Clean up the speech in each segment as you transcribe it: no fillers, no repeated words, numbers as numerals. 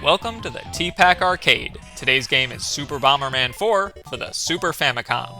Welcome to the T-Pac Arcade. Today's game is Super Bomberman 4 for the Super Famicom.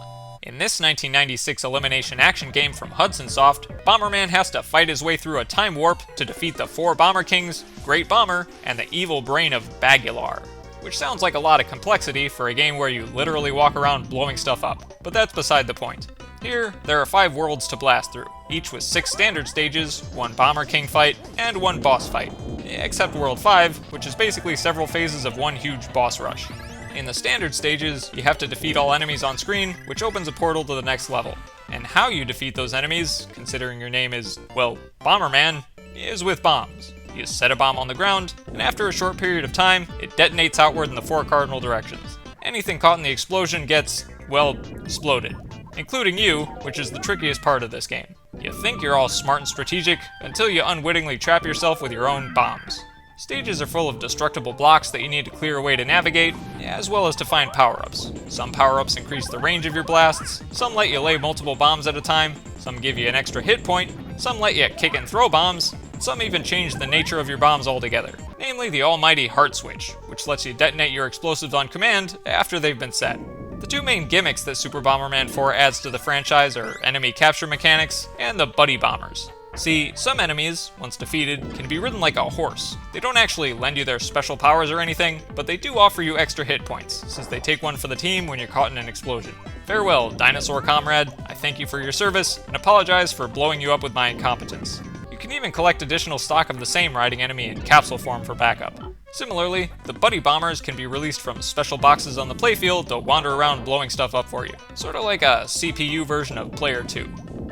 In this 1996 elimination action game from Hudson Soft, Bomberman has to fight his way through a time warp to defeat the 4 Bomber Kings, Great Bomber, and the evil brain of Bagular. Which sounds like a lot of complexity for a game where you literally walk around blowing stuff up, but that's beside the point. Here, there are 5 worlds to blast through, each with 6 standard stages, 1 Bomber King fight, and 1 boss fight. Except World 5, which is basically several phases of one huge boss rush. In the standard stages, you have to defeat all enemies on screen, which opens a portal to the next level. And how you defeat those enemies, considering your name is, well, Bomberman, is with bombs. You set a bomb on the ground, and after a short period of time, it detonates outward in the 4 cardinal directions. Anything caught in the explosion gets, well, exploded. Including you, which is the trickiest part of this game. You think you're all smart and strategic, until you unwittingly trap yourself with your own bombs. Stages are full of destructible blocks that you need to clear away to navigate, as well as to find power-ups. Some power-ups increase the range of your blasts, some let you lay multiple bombs at a time, some give you an extra hit point, some let you kick and throw bombs, some even change the nature of your bombs altogether. Namely the almighty heart switch, which lets you detonate your explosives on command after they've been set. The 2 main gimmicks that Super Bomberman 4 adds to the franchise are enemy capture mechanics and the buddy bombers. See, some enemies, once defeated, can be ridden like a horse. They don't actually lend you their special powers or anything, but they do offer you extra hit points, since they take one for the team when you're caught in an explosion. Farewell, dinosaur comrade, I thank you for your service, and apologize for blowing you up with my incompetence. You can even collect additional stock of the same riding enemy in capsule form for backup. Similarly, the buddy bombers can be released from special boxes on the playfield to wander around blowing stuff up for you. Sort of like a CPU version of Player 2.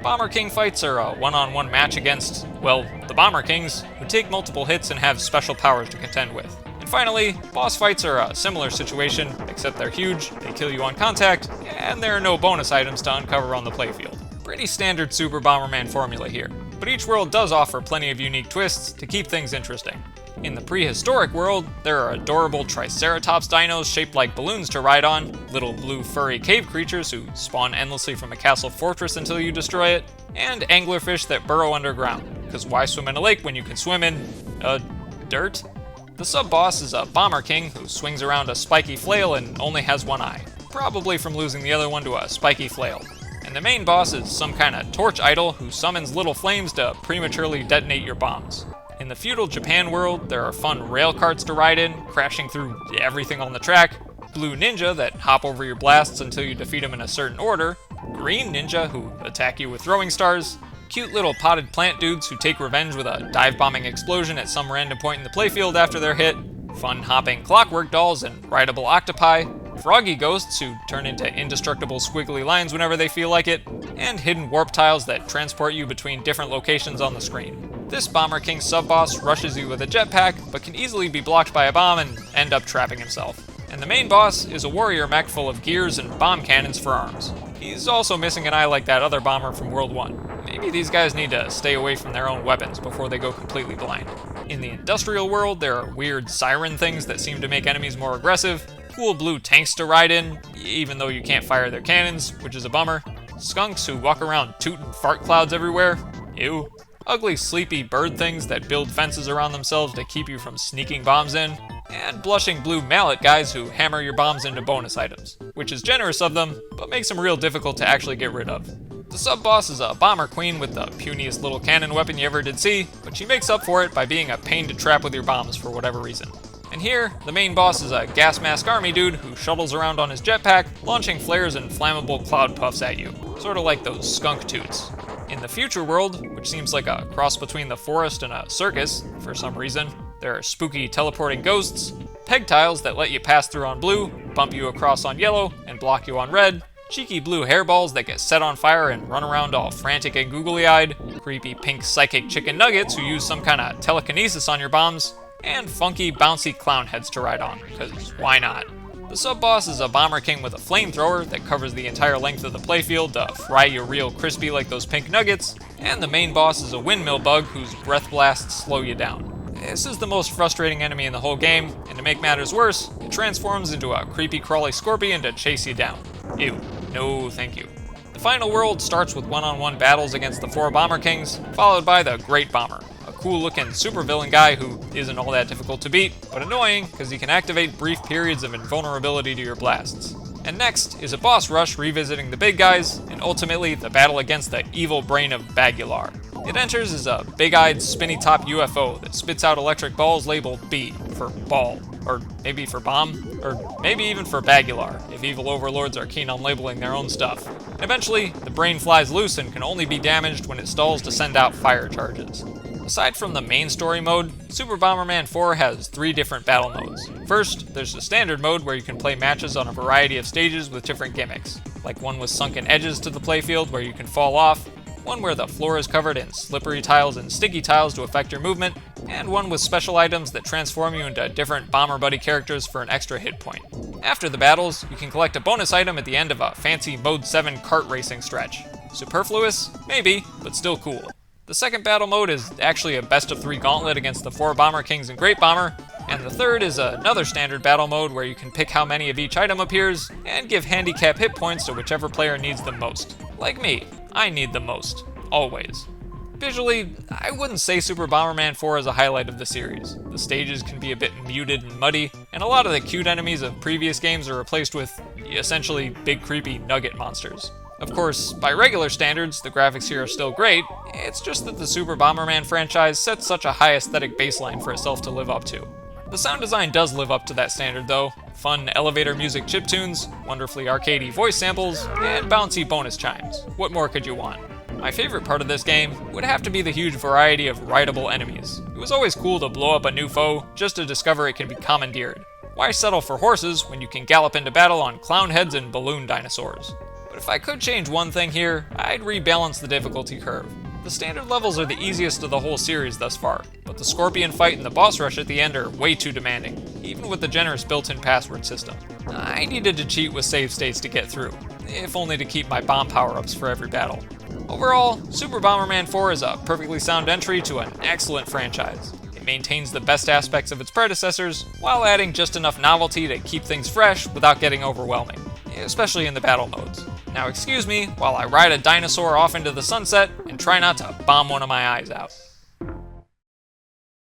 Bomber King fights are a one-on-one match against, well, the Bomber Kings, who take multiple hits and have special powers to contend with. And finally, boss fights are a similar situation, except they're huge, they kill you on contact, and there are no bonus items to uncover on the playfield. Pretty standard Super Bomberman formula here, but each world does offer plenty of unique twists to keep things interesting. In the prehistoric world, there are adorable Triceratops dinos shaped like balloons to ride on, little blue furry cave creatures who spawn endlessly from a castle fortress until you destroy it, and anglerfish that burrow underground, because why swim in a lake when you can swim in, dirt? The sub-boss is a Bomber King who swings around a spiky flail and only has one eye, probably from losing the other one to a spiky flail. And the main boss is some kind of torch idol who summons little flames to prematurely detonate your bombs. In the feudal Japan world, there are fun rail carts to ride in, crashing through everything on the track, blue ninja that hop over your blasts until you defeat them in a certain order, green ninja who attack you with throwing stars, cute little potted plant dudes who take revenge with a dive-bombing explosion at some random point in the playfield after they're hit, fun hopping clockwork dolls and rideable octopi, froggy ghosts who turn into indestructible squiggly lines whenever they feel like it, and hidden warp tiles that transport you between different locations on the screen. This Bomber King sub-boss rushes you with a jetpack, but can easily be blocked by a bomb and end up trapping himself. And the main boss is a warrior mech full of gears and bomb cannons for arms. He's also missing an eye like that other bomber from World 1. Maybe these guys need to stay away from their own weapons before they go completely blind. In the industrial world, there are weird siren things that seem to make enemies more aggressive, cool blue tanks to ride in, even though you can't fire their cannons, which is a bummer, skunks who walk around tooting fart clouds everywhere, ew, ugly sleepy bird things that build fences around themselves to keep you from sneaking bombs in, and blushing blue mallet guys who hammer your bombs into bonus items, which is generous of them, but makes them real difficult to actually get rid of. The sub-boss is a bomber queen with the puniest little cannon weapon you ever did see, but she makes up for it by being a pain to trap with your bombs for whatever reason. And here, the main boss is a gas mask army dude who shuttles around on his jetpack, launching flares and flammable cloud puffs at you, sort of like those skunk toots. In the future world, which seems like a cross between the forest and a circus, for some reason, there are spooky teleporting ghosts, peg tiles that let you pass through on blue, bump you across on yellow, and block you on red, cheeky blue hairballs that get set on fire and run around all frantic and googly-eyed, creepy pink psychic chicken nuggets who use some kind of telekinesis on your bombs, and funky bouncy clown heads to ride on, because why not? The sub-boss is a Bomber King with a flamethrower that covers the entire length of the playfield to fry you real crispy like those pink nuggets, and the main boss is a windmill bug whose breath blasts slow you down. This is the most frustrating enemy in the whole game, and to make matters worse, it transforms into a creepy crawly scorpion to chase you down. Ew, no thank you. The final world starts with one-on-one battles against the 4 Bomber Kings, followed by the Great Bomber, a cool-looking supervillain guy who isn't all that difficult to beat, but annoying because he can activate brief periods of invulnerability to your blasts. And next is a boss rush revisiting the big guys, and ultimately the battle against the evil brain of Bagular. It enters as a big-eyed, spinny-top UFO that spits out electric balls labeled B for ball, or maybe for bomb, or maybe even for Bagular, if evil overlords are keen on labeling their own stuff. And eventually, the brain flies loose and can only be damaged when it stalls to send out fire charges. Aside from the main story mode, Super Bomberman 4 has 3 different battle modes. First, there's the standard mode where you can play matches on a variety of stages with different gimmicks, like one with sunken edges to the playfield where you can fall off, one where the floor is covered in slippery tiles and sticky tiles to affect your movement, and one with special items that transform you into different Bomber Buddy characters for an extra hit point. After the battles, you can collect a bonus item at the end of a fancy Mode 7 kart racing stretch. Superfluous? Maybe, but still cool. The second battle mode is actually a best of 3 gauntlet against the 4 Bomber Kings and Great Bomber, and the third is another standard battle mode where you can pick how many of each item appears, and give handicap hit points to whichever player needs them most. Like me, I need them most. Always. Visually, I wouldn't say Super Bomberman 4 is a highlight of the series. The stages can be a bit muted and muddy, and a lot of the cute enemies of previous games are replaced with, essentially, big creepy nugget monsters. Of course, by regular standards, the graphics here are still great, it's just that the Super Bomberman franchise sets such a high aesthetic baseline for itself to live up to. The sound design does live up to that standard though. Fun elevator music chiptunes, wonderfully arcadey voice samples, and bouncy bonus chimes. What more could you want? My favorite part of this game would have to be the huge variety of rideable enemies. It was always cool to blow up a new foe just to discover it can be commandeered. Why settle for horses when you can gallop into battle on clown heads and balloon dinosaurs? But if I could change one thing here, I'd rebalance the difficulty curve. The standard levels are the easiest of the whole series thus far, but the scorpion fight and the boss rush at the end are way too demanding, even with the generous built-in password system. I needed to cheat with save states to get through, if only to keep my bomb power-ups for every battle. Overall, Super Bomberman 4 is a perfectly sound entry to an excellent franchise. It maintains the best aspects of its predecessors, while adding just enough novelty to keep things fresh without getting overwhelming, especially in the battle modes. Now excuse me while I ride a dinosaur off into the sunset and try not to bomb one of my eyes out.